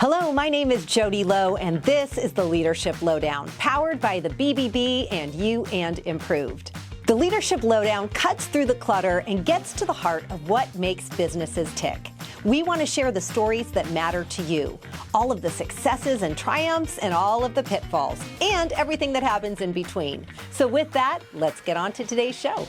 Hello, my name is Jody Lowe, and this is the Leadership Lowdown, powered by the BBB and You and Improved. The Leadership Lowdown cuts through the clutter and gets to the heart of what makes businesses tick. We want to share the stories that matter to you, all of the successes and triumphs and all of the pitfalls, and everything that happens in between. So with that, let's get on to today's show.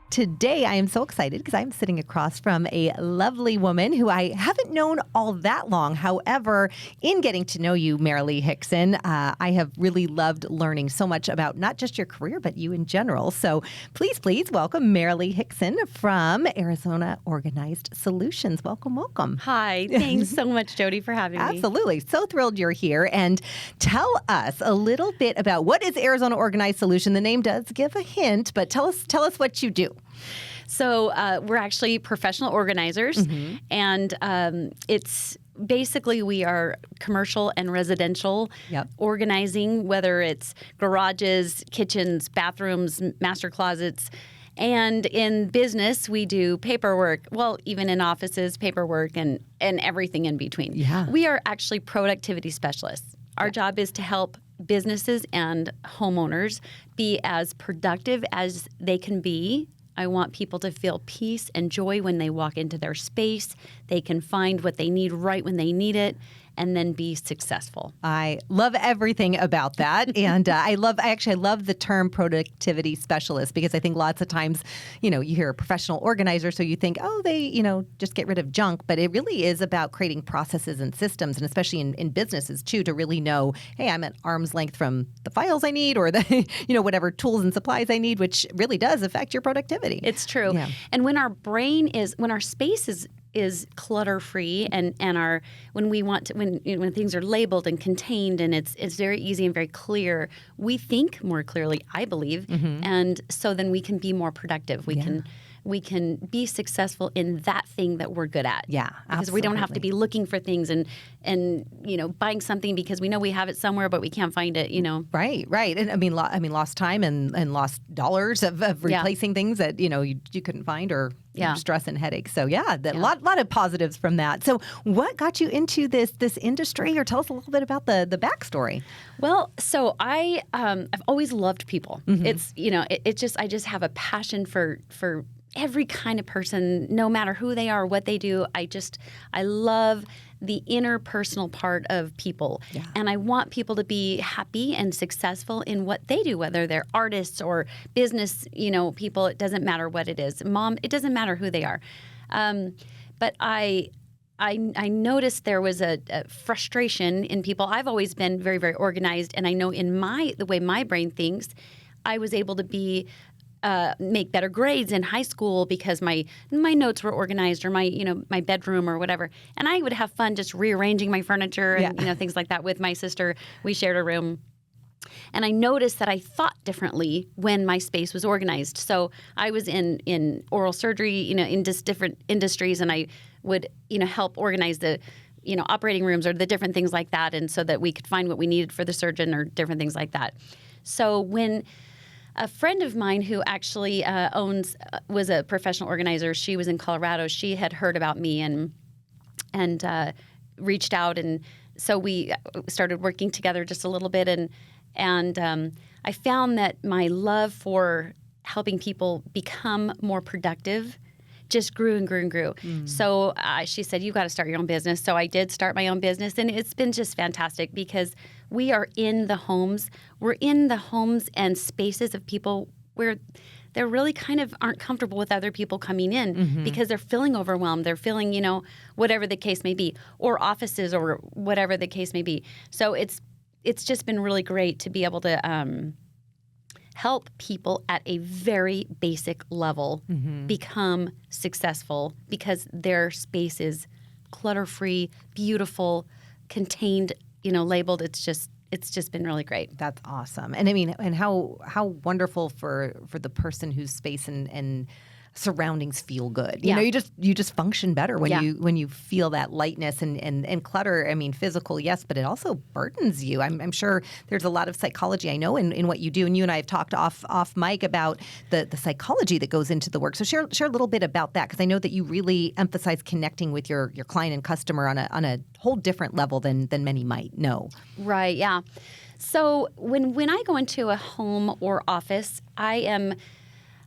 Today, I am so excited because I'm sitting across from a lovely woman who I haven't known all that long. However, in getting to know you, Marilee Hixon, I have really loved learning so much about not just your career, but you in general. So please welcome Marilee Hixon from Arizona Organized Solutions. Welcome. Hi. Thanks so much, Jody, for having me. Absolutely. So thrilled you're here. And tell us a little bit about what is Arizona Organized Solution. The name does give a hint, but tell us what you do. So we're actually professional organizers, and it's basically we are commercial and residential organizing, whether it's garages, kitchens, bathrooms, master closets. And in business, we do paperwork, well, even in offices, paperwork and everything in between. Yeah. We are actually productivity specialists. Our job is to help businesses and homeowners be as productive as they can be. I want people to feel peace and joy when they walk into their space. They can find what they need right when they need it, and then be successful. I love everything about that. And I love the term productivity specialist, because I think lots of times, you hear a professional organizer, so you think, oh, they, just get rid of junk. But it really is about creating processes and systems, and especially in businesses too, to really know, hey, I'm at arm's length from the files I need or the, whatever tools and supplies I need, which really does affect your productivity. It's true. Yeah. And when our space is clutter free, and when things are labeled and contained and it's very easy and very clear, we think more clearly, I believe, and so then we can be more productive. We can be successful in that thing that we're good at. Yeah, because absolutely. we don't have to be looking for things and buying something because we know we have it somewhere but we can't find it. Right. And I mean lost time and lost dollars of replacing things that you couldn't find, or stress and headaches. So a lot of positives from that. So what got you into this industry, or tell us a little bit about the backstory? Well, so I've always loved people. It's I just have a passion for every kind of person, no matter who they are, what they do. I love the interpersonal part of people. Yeah. And I want people to be happy and successful in what they do, whether they're artists or business, people. It doesn't matter what it is. Mom, it doesn't matter who they are. But I noticed there was a frustration in people. I've always been very, very organized, and I know in the way my brain thinks, I was able to make better grades in high school because my notes were organized, or my bedroom or whatever. And I would have fun just rearranging my furniture and things like that with my sister. We shared a room. And I noticed that I thought differently when my space was organized. So I was in oral surgery, in just different industries, and I would, help organize the operating rooms or the different things like that, and so that we could find what we needed for the surgeon or different things like that. So when a friend of mine who actually was a professional organizer, she was in Colorado. She had heard about me and reached out, and so we started working together just a little bit. And I found that my love for helping people become more productive just grew and grew and grew. So she said, "You got to start your own business." So I did start my own business, and it's been just fantastic because we are in the homes. We're in the homes and spaces of people where they really kind of aren't comfortable with other people coming in because they're feeling overwhelmed. They're feeling, whatever the case may be, or offices or whatever the case may be. So it's just been really great to be able to help people at a very basic level become successful because their space is clutter-free, beautiful, contained, labeled. It's just been really great. That's awesome. And I mean, and how wonderful for the person whose space and surroundings feel good. Yeah. You just function better when Yeah. you feel that lightness and clutter. I mean, physical, yes, but it also burdens you. I'm sure there's a lot of psychology I know in what you do, and you and I have talked off mic about the psychology that goes into the work. So share a little bit about that, because I know that you really emphasize connecting with your client and customer on a whole different level than many might know. Right. Yeah. So when I go into a home or office, I'm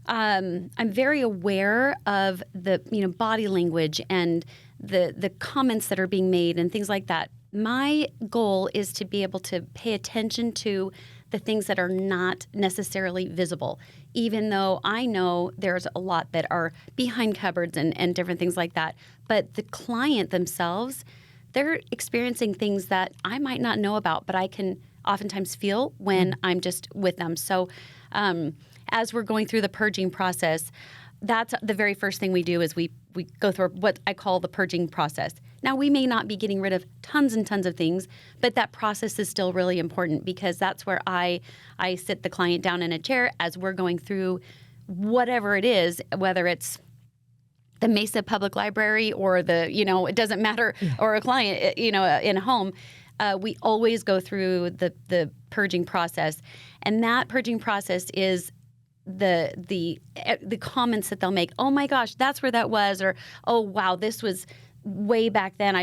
very aware of the body language and the comments that are being made and things like that. My goal is to be able to pay attention to the things that are not necessarily visible, even though I know there's a lot that are behind cupboards and different things like that. But the client themselves, they're experiencing things that I might not know about, but I can oftentimes feel when I'm just with them. So as we're going through the purging process, that's the very first thing we do is we go through what I call the purging process. Now, we may not be getting rid of tons and tons of things, but that process is still really important, because that's where I sit the client down in a chair as we're going through whatever it is, whether it's the Mesa Public Library or it doesn't matter, or a client, in a home. We always go through the purging process, and that purging process is the comments that they'll make. Oh my gosh, that's where that was, or oh wow, this was way back then.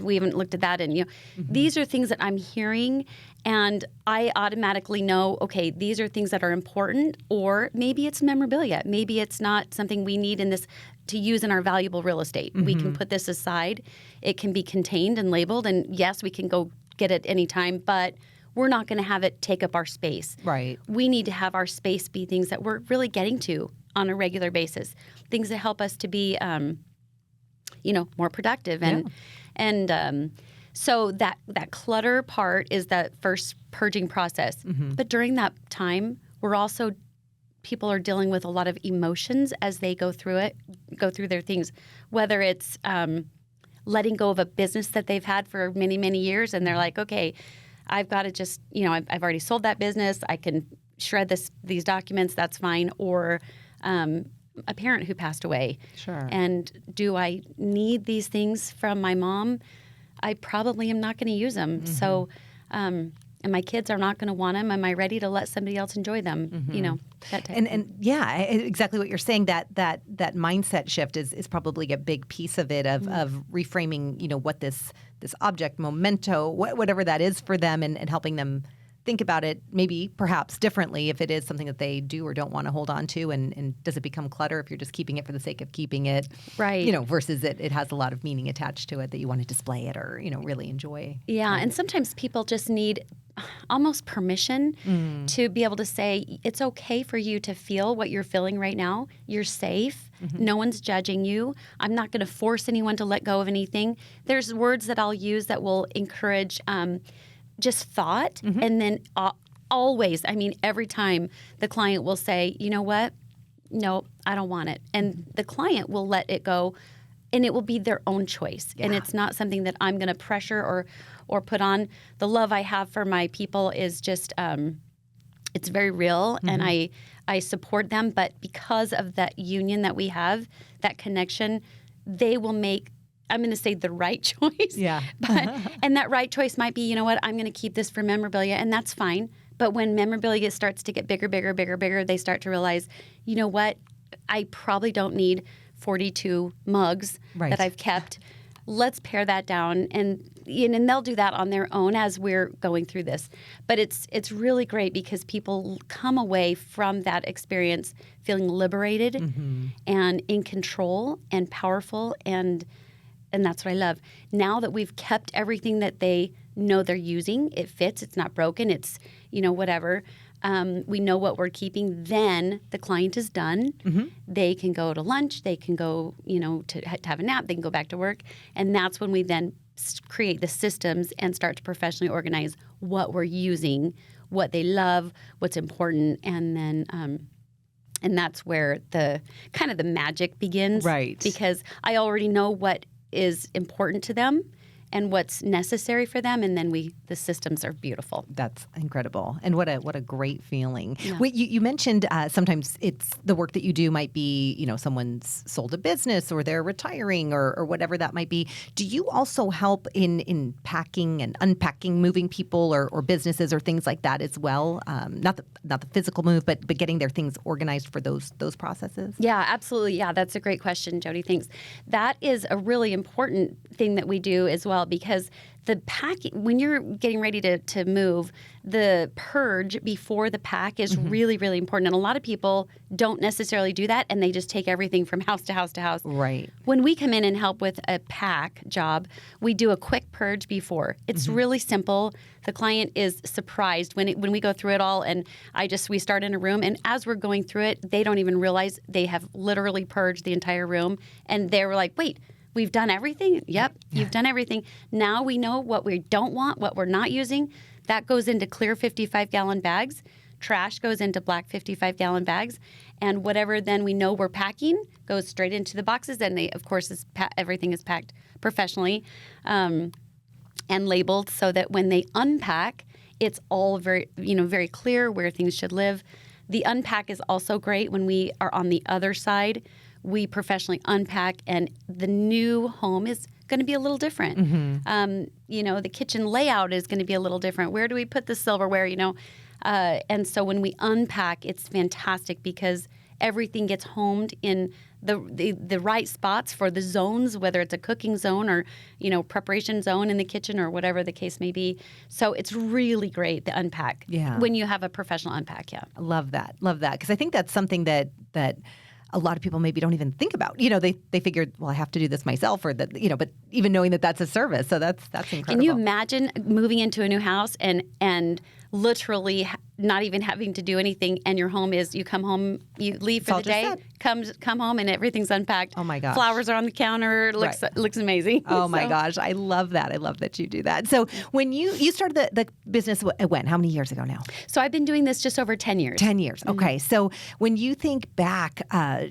We haven't looked at that, and these are things that I'm hearing, and I automatically know, okay, these are things that are important, or maybe it's memorabilia, maybe it's not something we need in this to use in our valuable real estate. We can put this aside. It can be contained and labeled, and yes, we can go get it anytime, but we're not going to have it take up our space. Right. We need to have our space be things that we're really getting to on a regular basis, things that help us to be, more productive. So that clutter part is that first purging process. But during that time, people are dealing with a lot of emotions as they go through their things, whether it's letting go of a business that they've had for many, many years, and they're like, okay, I've got to just, I've already sold that business. I can shred these documents. That's fine. Or a parent who passed away. Sure. And do I need these things from my mom? I probably am not going to use them. So, and my kids are not going to want them. Am I ready to let somebody else enjoy them? That type. And yeah, exactly what you're saying. That mindset shift is probably a big piece of it of reframing. What this object, memento, whatever that is for them, and helping them think about it maybe perhaps differently if it is something that they do or don't want to hold on to, and does it become clutter if you're just keeping it for the sake of keeping it, right? Versus it has a lot of meaning attached to it that you want to display it or really enjoy. Yeah, and sometimes people just need almost permission to be able to say, it's okay for you to feel what you're feeling right now. You're safe. No one's judging you. I'm not going to force anyone to let go of anything. There's words that I'll use that will encourage just thought. And then always, every time the client will say, you know what? No, I don't want it. And the client will let it go, and it will be their own choice. Yeah. And it's not something that I'm going to pressure or put on. The love I have for my people is just, it's very real, and I support them. But because of that union that we have, that connection, they will make, I'm going to say, the right choice. Yeah. And that right choice might be, you know what, I'm going to keep this for memorabilia, and that's fine. But when memorabilia starts to get bigger, they start to realize, you know what, I probably don't need 42 mugs that I've kept. Let's pare that down, and they'll do that on their own as we're going through this. But it's really great because people come away from that experience feeling liberated and in control and powerful, and that's what I love. Now that we've kept everything that they know they're using, it fits, it's not broken, it's whatever. We know what we're keeping. Then the client is done. They can go to lunch. They can go, to have a nap. They can go back to work. And that's when we then create the systems and start to professionally organize what we're using, what they love, what's important, and then and that's where the kind of the magic begins. Right. Because I already know what is important to them. and what's necessary for them, and then the systems are beautiful. That's incredible, and what a great feeling. Yeah. You mentioned sometimes it's the work that you do might be, someone's sold a business or they're retiring or whatever that might be. Do you also help in packing and unpacking, moving people or businesses or things like that as well? Not the physical move, but getting their things organized for those processes? Yeah, absolutely. Yeah, that's a great question, Jody. Thanks. That is a really important thing that we do as well, because the packing, when you're getting ready to move, the purge before the pack is really, really important. And a lot of people don't necessarily do that, and they just take everything from house to house to house. Right. When we come in and help with a pack job, we do a quick purge before. It's really simple. The client is surprised when we go through it all, and we start in a room, and as we're going through it, they don't even realize they have literally purged the entire room, and they're like, wait, we've done everything? Yep, you've done everything. Now we know what we don't want, what we're not using. That goes into clear 55-gallon bags. Trash goes into black 55-gallon bags. And whatever then we know we're packing goes straight into the boxes. And of course, everything is packed professionally and labeled so that when they unpack, it's all very, very clear where things should live. The unpack is also great when we are on the other side. We professionally unpack, and the new home is going to be a little different. The kitchen layout is going to be a little different. Where do we put the silverware? And so when we unpack, it's fantastic because everything gets homed in the right spots for the zones, whether it's a cooking zone or preparation zone in the kitchen or whatever the case may be. So it's really great, the unpack. Yeah. When you have a professional unpack. Yeah. Love that, because I think that's something that a lot of people maybe don't even think about. They figured, well, I have to do this myself, or that, but even knowing that that's a service. So that's incredible. Can you imagine moving into a new house and literally not even having to do anything, and your home is, you come home, you leave for the day, come home, and everything's unpacked. Oh my gosh. Flowers are on the counter. Looks amazing. Oh my gosh. I love that. I love that you do that. So when you started the business, when? How many years ago now? So I've been doing this just over 10 years. 10 years. Okay. So when you think back,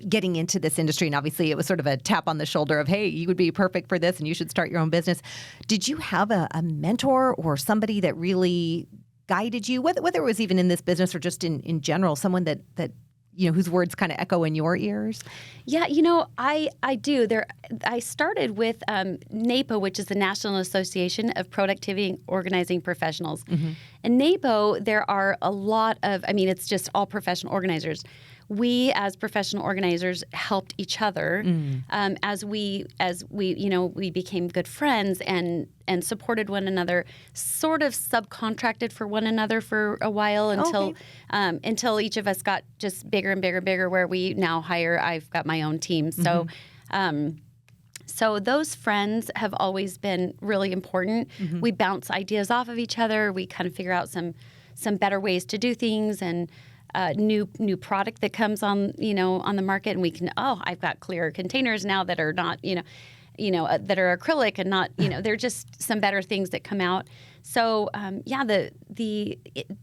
getting into this industry, and obviously it was sort of a tap on the shoulder of, hey, you would be perfect for this and you should start your own business. Did you have a mentor or somebody that really guided you, whether it was even in this business or just in general, someone that whose words kind of echo in your ears? Yeah, I do. I started with NAPO, which is the National Association of Productivity and Organizing Professionals. And NAPO, there are a lot of, it's just all professional organizers. We, as professional organizers, helped each other as we became good friends and supported one another, sort of subcontracted for one another for a while until each of us got just bigger and bigger and bigger, where we now I've got my own team. So so those friends have always been really important. We bounce ideas off of each other. We kind of figure out some better ways to do things, and new product that comes on the market, and we can, I've got clear containers now that are not that are acrylic and not they're just some better things that come out. So the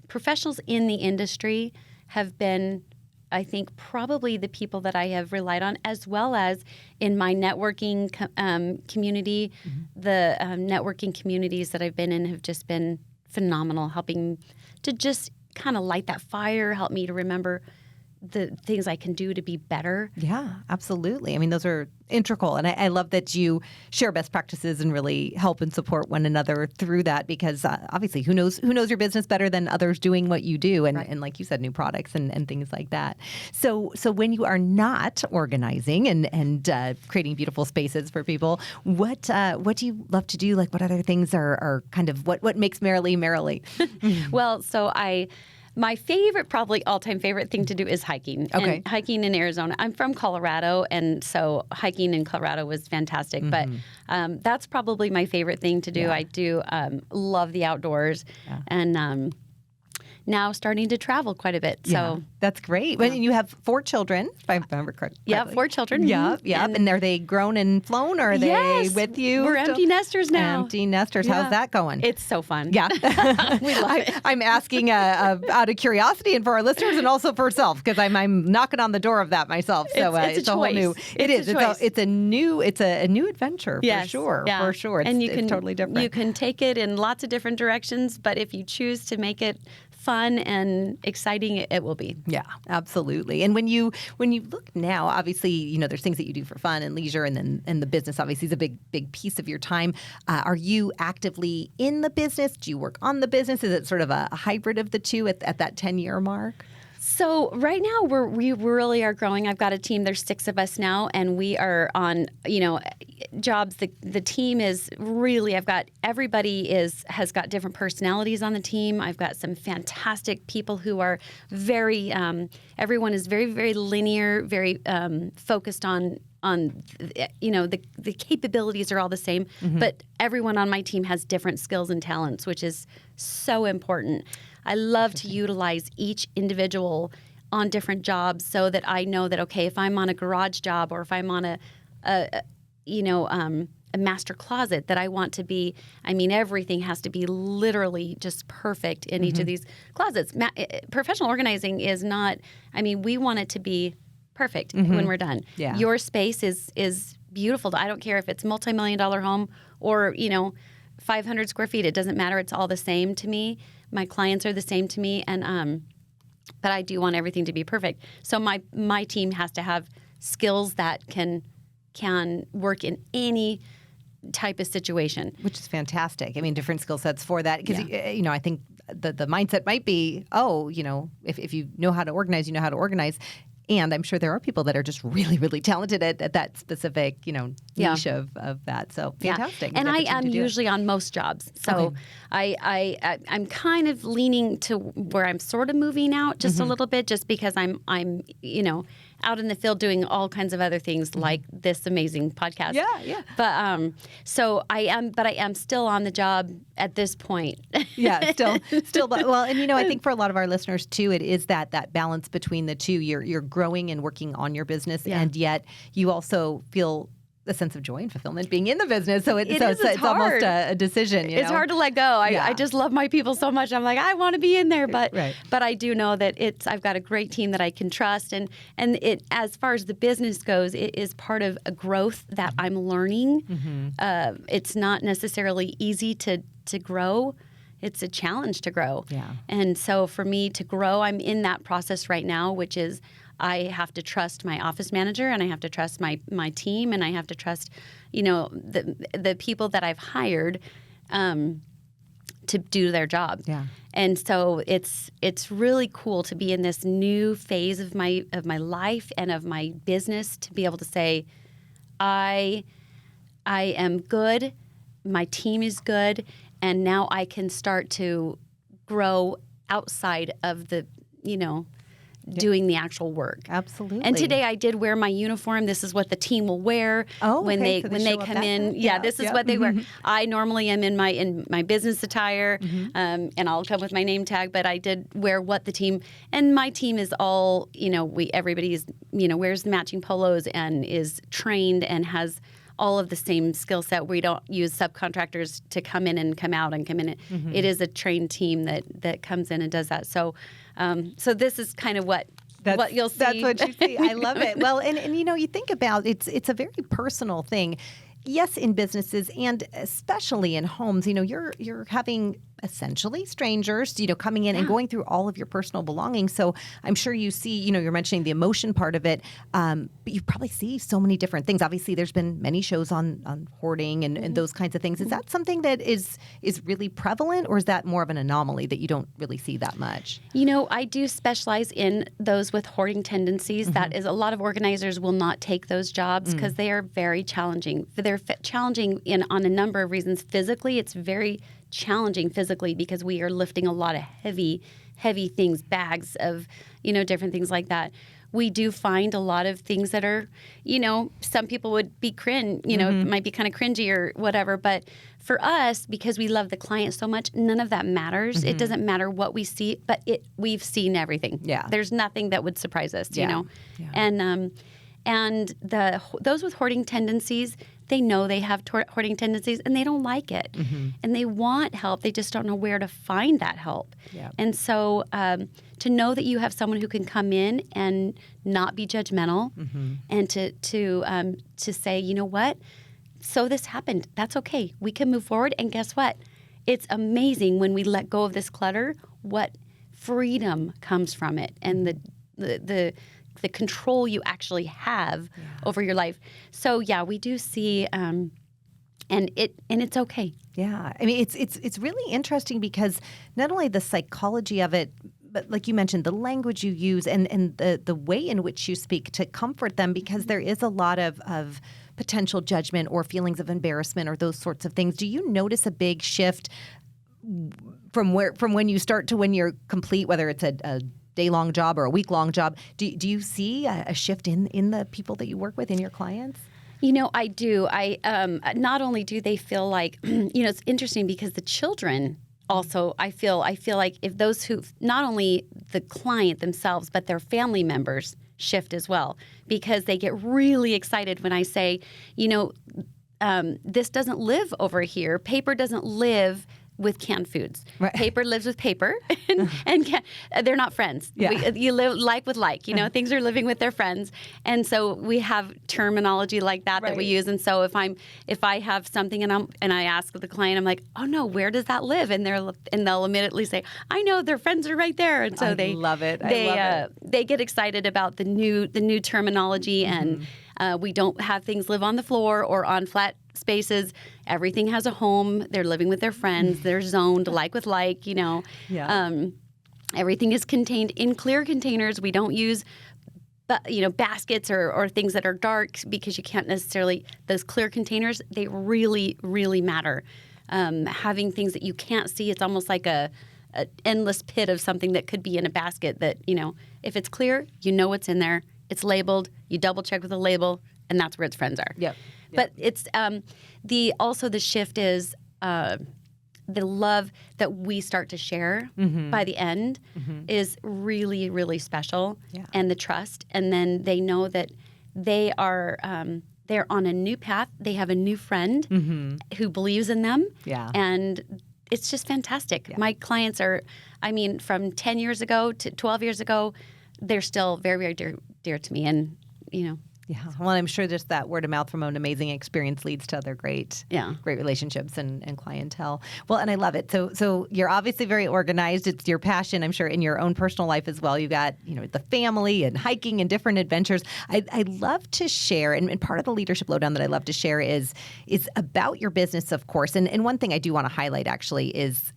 professionals in the industry have been, I think, probably the people that I have relied on, as well as in my networking community. The networking communities that I've been in have just been phenomenal, helping to just kind of light that fire, help me to remember the things I can do to be better. Yeah, absolutely. Those are integral. And I love that you share best practices and really help and support one another through that, because obviously who knows your business better than others doing what you do, and, and like you said, new products and things like that. So when you are not organizing and creating beautiful spaces for people, what do you love to do? Like, what other things are kind of what makes Marilee Marilee? Well, so my favorite, probably all-time favorite thing to do is hiking. Okay. And hiking in Arizona. I'm from Colorado, and so hiking in Colorado was fantastic. But that's probably my favorite thing to do. Yeah. I do love the outdoors. Yeah. And now starting to travel quite a bit. Yeah, So that's great. And you have 4 children, if I remember correctly. yeah, 4 children. Yeah, yeah. And are they grown and flown, or are they Yes, with you? we're still? empty nesters now. Empty nesters. Yeah. How's that going? It's so fun. Yeah. We love it. I'm asking out of curiosity and for our listeners and also for self, because I'm knocking on the door of that myself. So it's a whole new. choice. It is. It's a new adventure Yes, for sure. yeah. For sure. It's totally different. You can take it in lots of different directions, but if you choose to make it fun and exciting, it will be. Yeah, absolutely. And when you look now, obviously, there's things that you do for fun and leisure, and the business obviously is a big piece of your time. Are you actively in the business? Do you work on the business? Is it sort of a hybrid of the two at that 10-year mark? So right now we really are growing. I've got a team. There's 6 of us now, and we are on jobs. The team is really. Everybody has got different personalities on the team. I've got some fantastic people who are very. Everyone is very, very linear, very focused on the capabilities are all the same, but everyone on my team has different skills and talents, which is so important. I love to utilize each individual on different jobs so that I know that, okay, if I'm on a garage job or if I'm on a master closet, that I want to be, everything has to be literally just perfect in each of these closets. Professional organizing is not, we want it to be perfect when we're done. Yeah. Your space is beautiful. I don't care if it's a multi-million-dollar home or, 500 square feet. It doesn't matter. It's all the same to me. My clients are the same to me, and but I do want everything to be perfect. So my team has to have skills that can work in any type of situation. Which is fantastic. Different skill sets for that. Because, I think the mindset might be, if you know how to organize, you know how to organize. And I'm sure there are people that are just really, really talented at that specific, niche of that. So fantastic. Yeah. And I am usually on most jobs. So I'm kind of leaning to where I'm sort of moving out just a little bit, just because I'm out in the field doing all kinds of other things like this amazing podcast. Yeah, yeah. But so I am still on the job at this point. Yeah, still. Well, and I think for a lot of our listeners too, it is that balance between the two. You're growing and working on your business, and yet you also feel a sense of joy and fulfillment being in the business. So it's almost a decision. It's hard to let go. I just love my people so much. I'm like, I want to be in there, but I do know that I've got a great team that I can trust, and it, as far as the business goes, it is part of a growth that I'm learning. It's not necessarily easy to grow. It's a challenge to grow. Yeah. And so for me to grow, I'm in that process right now, which is I have to trust my office manager, and I have to trust my team, and I have to trust, the people that I've hired to do their job. Yeah. And so it's really cool to be in this new phase of my life and of my business, to be able to say, I am good, my team is good, and now I can start to grow outside of the, doing the actual work. Absolutely. And today I did wear my uniform. This is what the team will wear when they come in. Yeah, this is what they wear. I normally am in my business attire, and I'll come with my name tag. But I did wear what the team, and my team is all everybody's wears the matching polos and is trained and has all of the same skill set. We don't use subcontractors to come in and come out and come in. It is a trained team that comes in and does that. So this is kind of what you'll see. That's what you see. I love it. Well, and you think about it's a very personal thing. Yes, in businesses and especially in homes, you're having essentially strangers, coming in and going through all of your personal belongings. So I'm sure you see, you're mentioning the emotion part of it, but you probably see so many different things. Obviously, there's been many shows on hoarding and those kinds of things. Is that something that is really prevalent, or is that more of an anomaly that you don't really see that much? I do specialize in those with hoarding tendencies. That is, a lot of organizers will not take those jobs because they are very challenging. They're challenging on a number of reasons. Physically, it's very challenging physically because we are lifting a lot of heavy things, bags of, different things like that. we do find a lot of things that are, some people would be might be kind of cringy or whatever. But for us, because we love the client so much, none of that matters. It doesn't matter what we see, but we've seen everything. Yeah. There's nothing that would surprise us, Yeah. And those with hoarding tendencies, they know they have hoarding tendencies and they don't like it. And they want help. They just don't know where to find that help. Yeah. And so to know that you have someone who can come in and not be judgmental and to say, you know what? So this happened. That's okay. We can move forward. And guess what? It's amazing when we let go of this clutter, what freedom comes from it and the control you actually have over your life. So yeah, we do see, and it's okay. Yeah, I mean it's really interesting because not only the psychology of it, but like you mentioned, the language you use and the way in which you speak to comfort them, because there is a lot of potential judgment or feelings of embarrassment or those sorts of things. Do you notice a big shift from when you start to when you're complete, whether it's a day-long job or a week-long job? Do you see a shift in the people that you work with, in your clients? I do. Not only do they feel like, it's interesting because the children also, I feel like if those who, not only the client themselves, but their family members shift as well, because they get really excited when I say, this doesn't live over here. Paper doesn't live with canned foods. Right. Paper lives with paper, and they're not friends. Yeah. You live like with like. Things are living with their friends, and so we have terminology like that that we use. And so if I have something and I ask the client, I'm like, oh no, where does that live? And they'll immediately say, I know, their friends are right there. And so they love it. They get excited about the new terminology, and we don't have things live on the floor or on flat spaces. Everything has a home. They're living with their friends. They're zoned like with like, everything is contained in clear containers. We don't use baskets or things that are dark, because you can't necessarily, those clear containers, they really, really matter. Having things that you can't see, it's almost like a endless pit of something that could be in a basket that, if it's clear, what's in there. It's labeled, you double check with the label, and that's where its friends are. Yep. But it's the shift is the love that we start to share by the end is really, really special, and the trust. And then they know that they are they're on a new path. They have a new friend who believes in them. Yeah. And it's just fantastic. Yeah. My clients are, from 10 years ago to 12 years ago, they're still very, very dear to me. And, Yeah, well, I'm sure just that word of mouth from an amazing experience leads to other great relationships and clientele. Well, and I love it. So you're obviously very organized. It's your passion, I'm sure, in your own personal life as well. You've got, the family and hiking and different adventures. I love to share, and part of the Leadership Lowdown that I love to share is about your business, of course. And one thing I do want to highlight actually is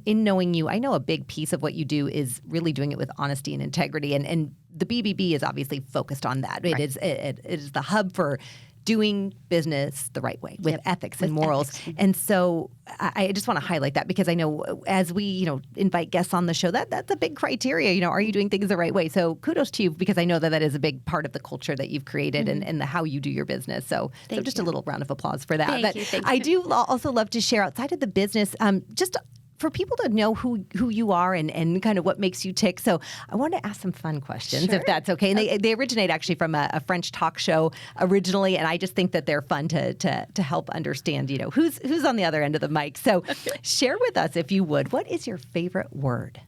in knowing you, I know a big piece of what you do is really doing it with honesty and integrity. And the BBB is obviously focused on that. Right. It is the hub for doing business the right way with ethics and morals. And so I just want to highlight that, because I know as we, invite guests on the show, that's a big criteria. Are you doing things the right way? So kudos to you, because I know that is a big part of the culture that you've created and how you do your business. So just a little round of applause for that. Thank you. I do also love to share outside of the business, just for people to know who you are and kind of what makes you tick. So I want to ask some fun questions, if that's okay. And they originate actually from a French talk show originally, and I just think that they're fun to help understand, who's on the other end of the mic. So share with us, if you would, what is your favorite word?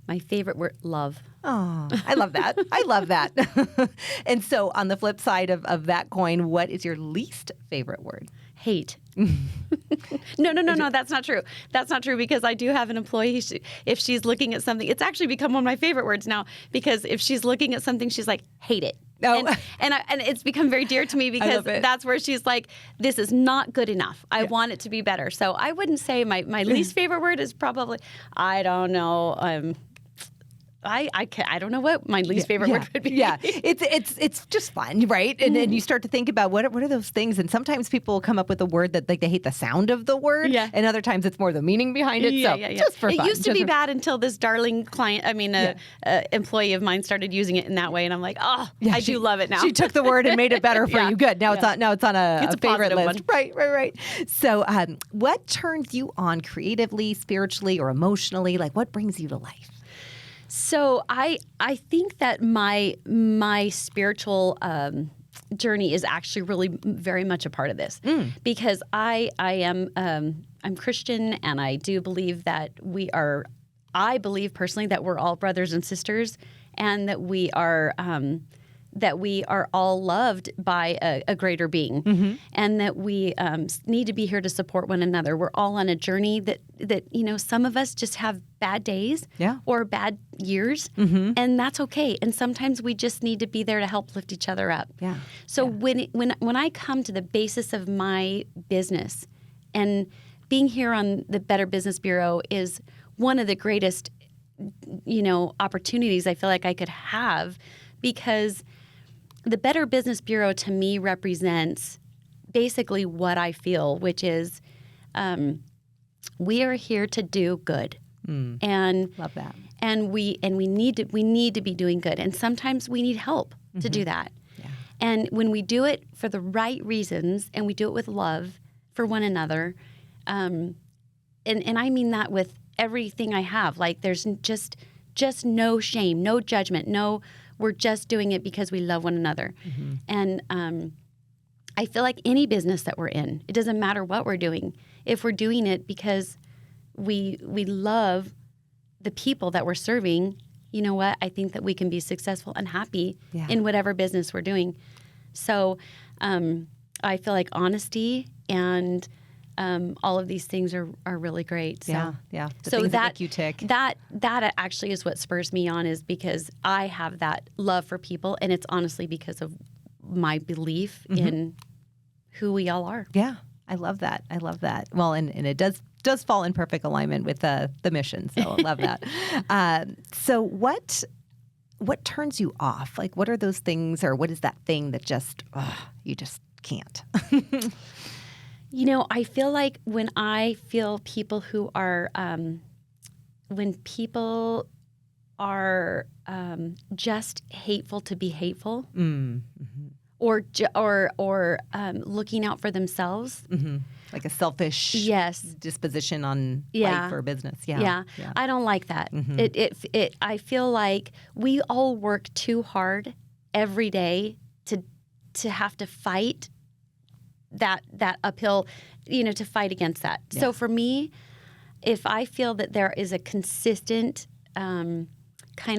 My favorite word, love. Oh, I love that. I love that. And so on the flip side of that coin, what is your least favorite word? Hate. No, that's not true. That's not true, because I do have an employee, if she's looking at something, it's actually become one of my favorite words now, because if she's looking at something, she's like, hate it. Oh. And it's become very dear to me, because that's where she's like, this is not good enough. I want it to be better. So I wouldn't say my least favorite word is probably, I don't know, I don't know what my least favorite word would be. Yeah, it's just fun, right? And then you start to think about what are those things, and sometimes people come up with a word that like they hate the sound of the word, and other times it's more the meaning behind it. Just for fun. It used to be bad until this darling client, employee of mine started using it in that way, and I'm like, I do love it now. She took the word and made it better for you. Good. Now it's on a favorite list. One. Right. So, what turns you on creatively, spiritually, or emotionally? Like, what brings you to life? So I think that my spiritual journey is actually really very much a part of this because I am I'm Christian, and I do believe that I believe personally that we're all brothers and sisters, and that we are all loved by a greater being, and that we need to be here to support one another. We're all on a journey that some of us just have bad days or bad years, and that's okay. And sometimes we just need to be there to help lift each other up. So when I come to the basis of my business, and being here on the Better Business Bureau is one of the greatest opportunities I feel like I could have, because the Better Business Bureau to me represents basically what I feel, which is we are here to do good. And love that. And we need to be doing good. And sometimes we need help to do that. And when we do it for the right reasons, and we do it with love for one another, and I mean that with everything I have. Like, there's just no shame, no judgment, no. We're just doing it because we love one another. And I feel like any business that we're in, it doesn't matter what we're doing. If we're doing it because we love the people that we're serving, you know what? I think that we can be successful and happy in whatever business we're doing. So I feel like honesty and all of these things are really great. So, the so things that make you tick. That actually is what spurs me on, is because I have that love for people, and it's honestly because of my belief in who we all are. Yeah, I love that. Well, and it does fall in perfect alignment with the mission. So I love that. So what turns you off? Like, what are those things, or what is that thing that just you just can't? I feel like when I feel people who are, when people are just hateful to be hateful, or looking out for themselves, like a selfish disposition on life or business. Yeah, I don't like that. I feel like we all work too hard every day to have to fight that uphill, to fight against that. Yeah. So for me, if I feel that there is a consistent kind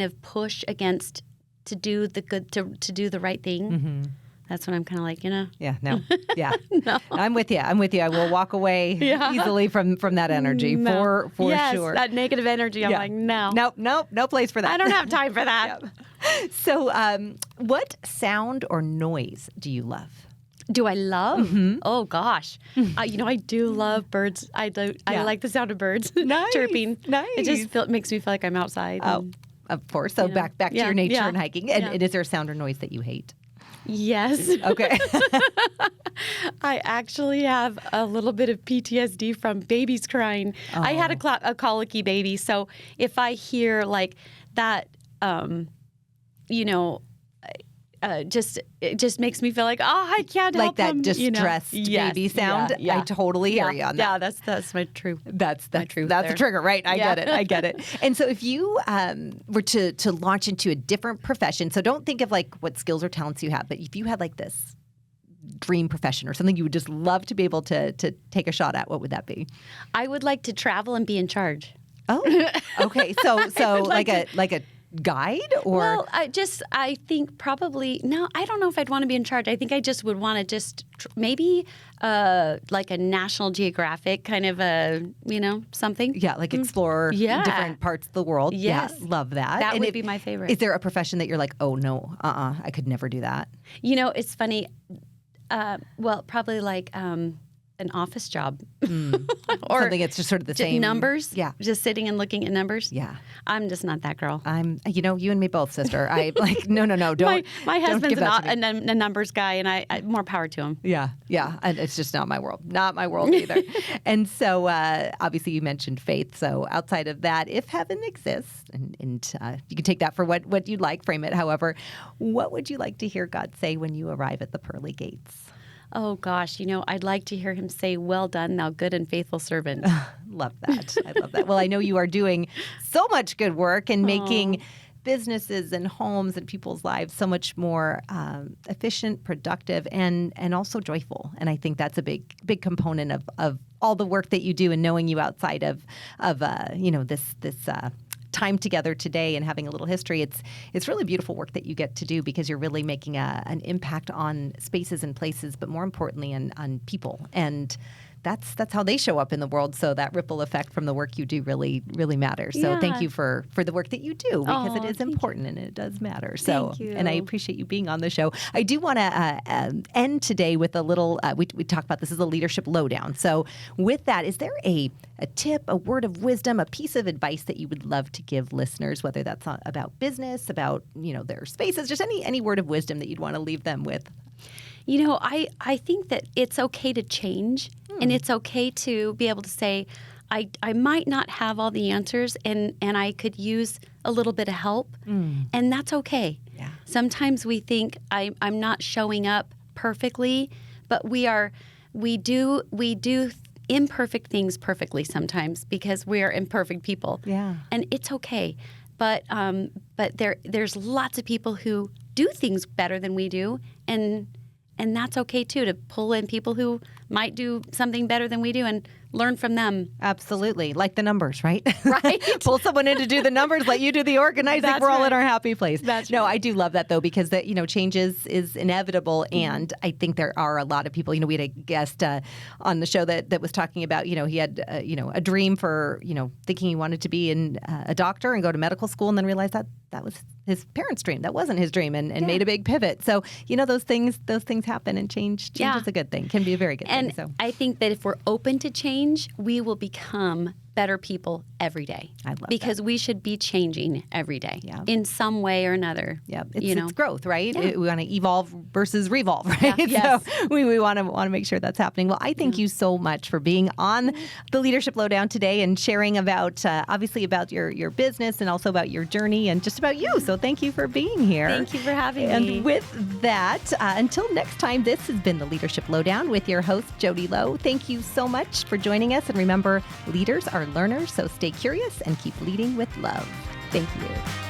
of push against to do the good, to do the right thing, that's when I'm kind of like, Yeah, no. Yeah. No. I'm with you. I will walk away easily from that energy for sure. That negative energy. I'm like, no. Nope, no place for that. I don't have time for that. So what sound or noise do you love? Do I love? Oh gosh, I do love birds. I like the sound of birds chirping. Nice. It just makes me feel like I'm outside. Of course. So back to your nature and hiking. And is there a sound or noise that you hate? Yes. Okay. I actually have a little bit of PTSD from babies crying. I had a colicky baby, so if I hear like that, it just makes me feel like, I can't help that them, distressed baby sound. I totally hear you on that. Yeah, that's my truth. That's a trigger, right? I get it. And so if you were to launch into a different profession, so don't think of like what skills or talents you have, but if you had like this dream profession or something you would just love to be able to take a shot at, what would that be? I would like to travel and be in charge. Oh, okay. So like a guide, or? Well, I think probably, no, I don't know if I'd want to be in charge. I think I just would want to just maybe like a National Geographic kind of something. Yeah, like explore different parts of the world. Yes. Yeah, love that. That would be my favorite. Is there a profession that you're like, oh no, I could never do that? It's funny. Well, probably like an office job. Or something that's just sort of the same. Numbers. Yeah. Just sitting and looking at numbers. Yeah. I'm just not that girl. You and me both, sister. I like, no, don't. My don't husband's give that to me. a numbers guy, and I more power to him. Yeah. And it's just not my world. Not my world either. And so obviously you mentioned faith. So outside of that, if heaven exists, and you can take that for what you'd like, frame it however, what would you like to hear God say when you arrive at the pearly gates? Oh, gosh. I'd like to hear him say, well done, thou good and faithful servant. Love that. I love that. Well, I know you are doing so much good work and making businesses and homes and people's lives so much more efficient, productive, and also joyful. And I think that's a big component of all the work that you do and knowing you outside of this time together today and having a little history. It's really beautiful work that you get to do because you're really making an impact on spaces and places, but more importantly on people. And that's how they show up in the world. So that ripple effect from the work you do really, really matters. So thank you for the work that you do because it is important and it does matter. So, thank you. And I appreciate you being on the show. I do want to end today with a little, we talked about this is a leadership lowdown. So with that, is there a tip, a word of wisdom, a piece of advice that you would love to give listeners, whether that's about business, about, their spaces, just any word of wisdom that you'd want to leave them with? I think that it's okay to change and it's okay to be able to say, I might not have all the answers and I could use a little bit of help and that's okay. Yeah. Sometimes we think I'm not showing up perfectly, but we do imperfect things perfectly sometimes because we are imperfect people. Yeah. And it's okay. But there's lots of people who do things better than we do and that's okay, too, to pull in people who might do something better than we do and learn from them. Absolutely. Like the numbers, right? Right. Pull someone in to do the numbers, let you do the organizing. That's We're all right. in our happy place. That's no, right. I do love that, though, because change is inevitable. And I think there are a lot of people, we had a guest on the show that was talking about, he had, a dream for, thinking he wanted to be a doctor and go to medical school and then realized that was his parents' dream. That wasn't his dream and made a big pivot. So, those things happen and change is a good thing, can be a very good thing. So I think that if we're open to change, we will become better people every day. I love because we should be changing every day in some way or another. Yeah, it's growth, right? Yeah. We want to evolve versus revolve, right? Yeah, yes. So we want to make sure that's happening. Well, I thank you so much for being on the Leadership Lowdown today and sharing about, obviously, about your business and also about your journey and just about you. So thank you for being here. Thank you for having me. And with that, until next time, this has been the Leadership Lowdown with your host, Jody Lowe. Thank you so much for joining us. And remember, leaders are learners, so stay curious and keep leading with love. Thank you.